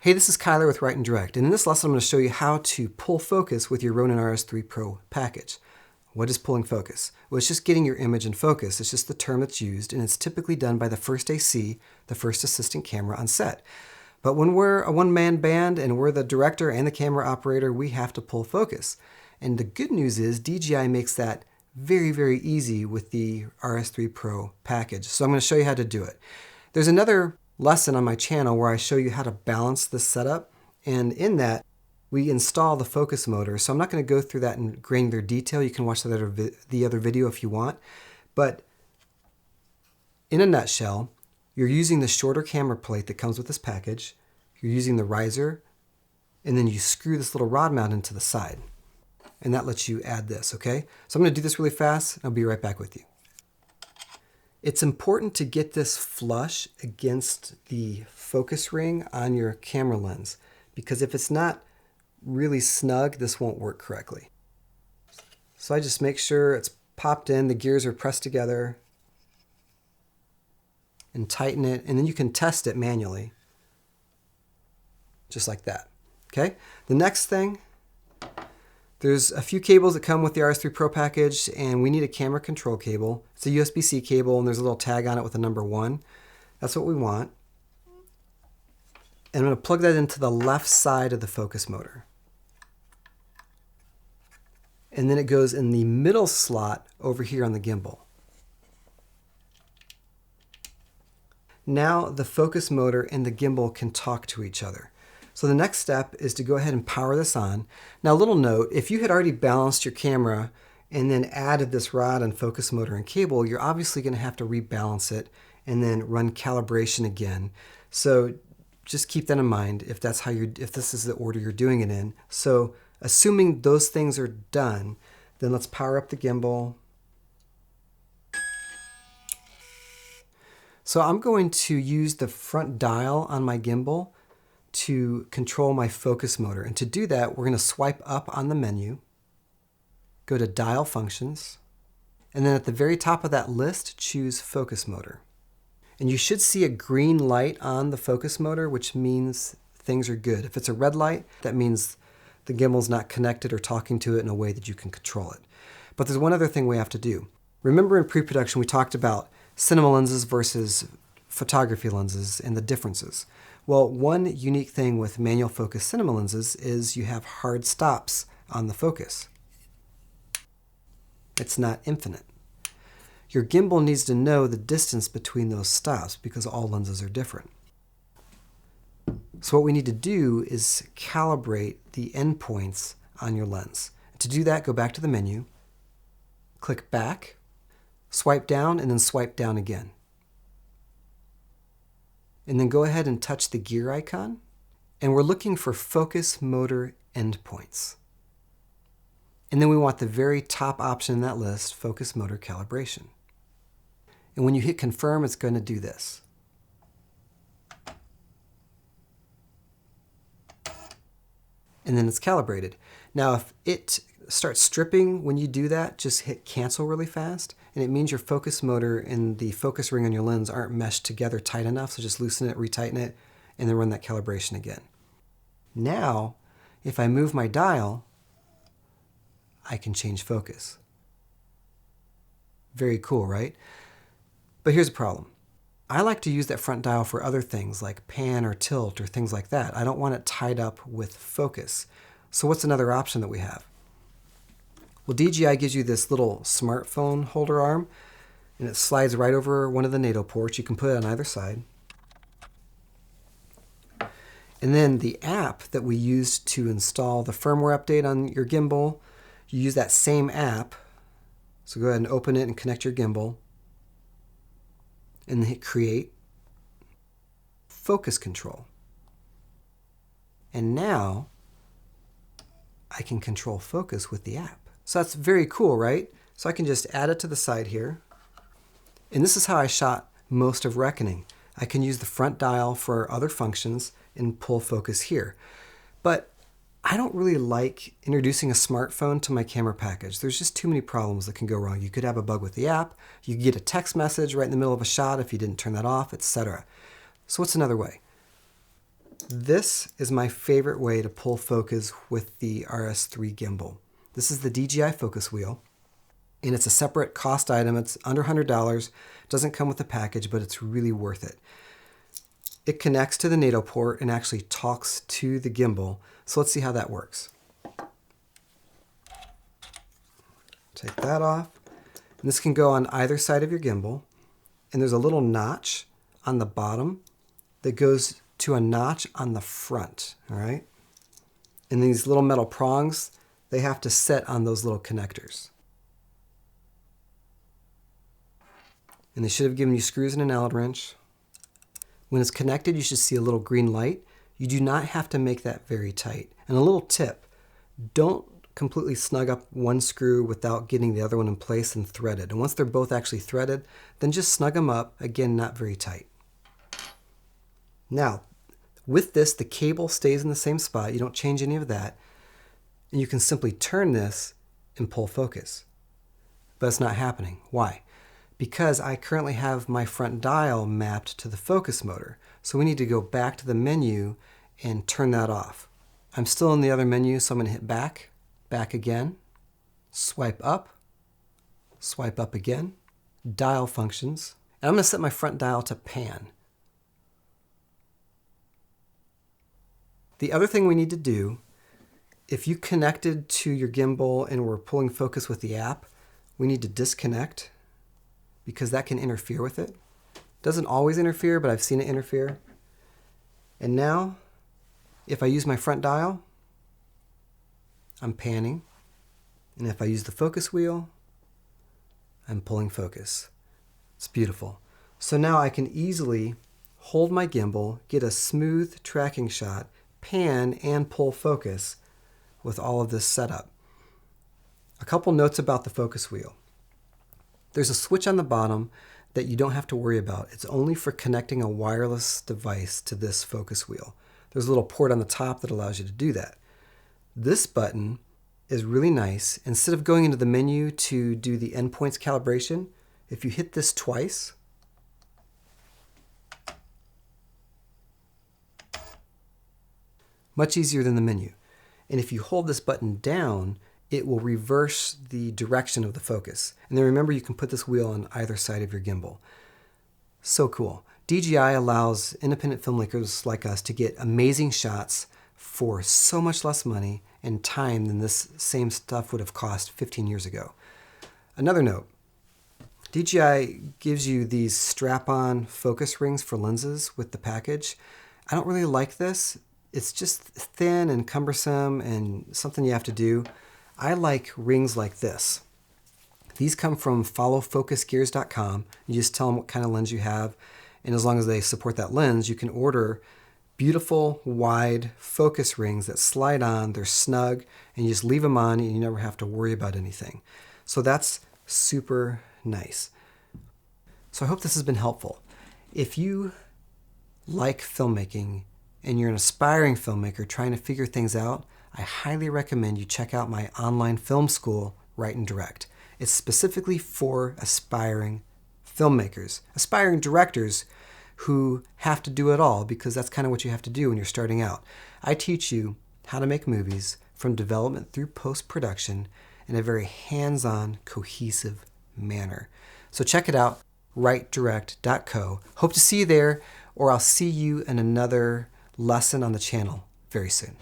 Hey, this is Kyler with Right and Direct, and in this lesson I'm going to show you how to pull focus with your Ronin RS3 Pro package. What is pulling focus? Well, it's just getting your image in focus. It's just the term that's used, and it's typically done by the first AC, the first assistant camera on set. But when we're a one-man band and we're the director and the camera operator, we have to pull focus. And the good news is DJI makes that very, very easy with the RS3 Pro package. So I'm going to show you how to do it. There's another lesson on my channel where I show you how to balance this setup, and in that we install the focus motor. So I'm not going to go through that in granular detail. You can watch the other video if you want, but in a nutshell, you're using the shorter camera plate that comes with this package, you're using the riser, and then you screw this little rod mount into the side, and that lets you add this. Okay, so I'm going to do this really fast and I'll be right back with you. It's important to get this flush against the focus ring on your camera lens, because if it's not really snug, this won't work correctly. So I just make sure it's popped in, the gears are pressed together, and tighten it, and then you can test it manually, just like that. Okay, the next thing, there's a few cables that come with the RS3 Pro package, and we need a camera control cable. It's a USB-C cable, and there's a little tag on it with a number 1. That's what we want. And I'm going to plug that into the left side of the focus motor. And then it goes in the middle slot over here on the gimbal. Now the focus motor and the gimbal can talk to each other. So the next step is to go ahead and power this on. Now, a little note, if you had already balanced your camera and then added this rod and focus motor and cable, you're obviously going to have to rebalance it and then run calibration again. So just keep that in mind if that's how if this is the order you're doing it in. So assuming those things are done, then let's power up the gimbal. So I'm going to use the front dial on my gimbal to control my focus motor. And to do that, we're going to swipe up on the menu, go to Dial Functions, and then at the very top of that list, choose Focus Motor. And you should see a green light on the focus motor, which means things are good. If it's a red light, that means the gimbal's not connected or talking to it in a way that you can control it. But there's one other thing we have to do. Remember in pre-production we talked about cinema lenses versus photography lenses and the differences. Well, one unique thing with manual focus cinema lenses is you have hard stops on the focus. It's not infinite. Your gimbal needs to know the distance between those stops because all lenses are different. So what we need to do is calibrate the endpoints on your lens. To do that, go back to the menu, click back, swipe down, and then swipe down again. And then go ahead and touch the gear icon, and we're looking for focus motor endpoints. And then we want the very top option in that list, focus motor calibration. And when you hit confirm, it's going to do this. And then it's calibrated. Now, if it starts stripping when you do that, just hit cancel really fast, and it means your focus motor and the focus ring on your lens aren't meshed together tight enough, so just loosen it, retighten it, and then run that calibration again. Now, if I move my dial, I can change focus. Very cool, right? But here's the problem. I like to use that front dial for other things like pan or tilt or things like that. I don't want it tied up with focus. So what's another option that we have? Well, DJI gives you this little smartphone holder arm, and it slides right over one of the NATO ports. You can put it on either side. And then the app that we used to install the firmware update on your gimbal, you use that same app. So go ahead and open it and connect your gimbal. And then hit Create, Focus Control. And now I can control focus with the app. So that's very cool, right? So I can just add it to the side here. And this is how I shot most of Reckoning. I can use the front dial for other functions and pull focus here. But I don't really like introducing a smartphone to my camera package. There's just too many problems that can go wrong. You could have a bug with the app, you could get a text message right in the middle of a shot if you didn't turn that off, etc. So what's another way? This is my favorite way to pull focus with the RS3 gimbal. This is the DJI Focus Wheel, and it's a separate cost item. It's under $100. Doesn't come with a package, but it's really worth it. It connects to the NATO port and actually talks to the gimbal. So let's see how that works. Take that off. And this can go on either side of your gimbal. And there's a little notch on the bottom that goes to a notch on the front, all right? And these little metal prongs, they have to set on those little connectors. And they should have given you screws and an Allen wrench. When it's connected, you should see a little green light. You do not have to make that very tight. And a little tip, don't completely snug up one screw without getting the other one in place and threaded. And once they're both actually threaded, then just snug them up, again, not very tight. Now, with this, the cable stays in the same spot. You don't change any of that. And you can simply turn this and pull focus. But it's not happening. Why? Because I currently have my front dial mapped to the focus motor. So we need to go back to the menu and turn that off. I'm still in the other menu, so I'm going to hit back, back again, swipe up again, dial functions, and I'm going to set my front dial to pan. The other thing we need to do, if you connected to your gimbal and we're pulling focus with the app, we need to disconnect because that can interfere with it. Doesn't always interfere, but I've seen it interfere. And now, if I use my front dial, I'm panning. And if I use the focus wheel, I'm pulling focus. It's beautiful. So now I can easily hold my gimbal, get a smooth tracking shot, pan and pull focus with all of this setup. A couple notes about the focus wheel. There's a switch on the bottom that you don't have to worry about. It's only for connecting a wireless device to this focus wheel. There's a little port on the top that allows you to do that. This button is really nice. Instead of going into the menu to do the endpoints calibration, if you hit this twice, much easier than the menu. And if you hold this button down, it will reverse the direction of the focus. And then remember, you can put this wheel on either side of your gimbal. So cool. DJI allows independent filmmakers like us to get amazing shots for so much less money and time than this same stuff would have cost 15 years ago. Another note, DJI gives you these strap-on focus rings for lenses with the package. I don't really like this. It's just thin and cumbersome and something you have to do. I like rings like this. These come from followfocusgears.com. You just tell them what kind of lens you have, and as long as they support that lens, you can order beautiful, wide focus rings that slide on, they're snug, and you just leave them on and you never have to worry about anything. So that's super nice. So I hope this has been helpful. If you like filmmaking and you're an aspiring filmmaker trying to figure things out, I highly recommend you check out my online film school, Write and Direct. It's specifically for aspiring filmmakers, aspiring directors who have to do it all, because that's kind of what you have to do when you're starting out. I teach you how to make movies from development through post-production in a very hands-on, cohesive manner. So check it out, writedirect.co. Hope to see you there, or I'll see you in another lesson on the channel very soon.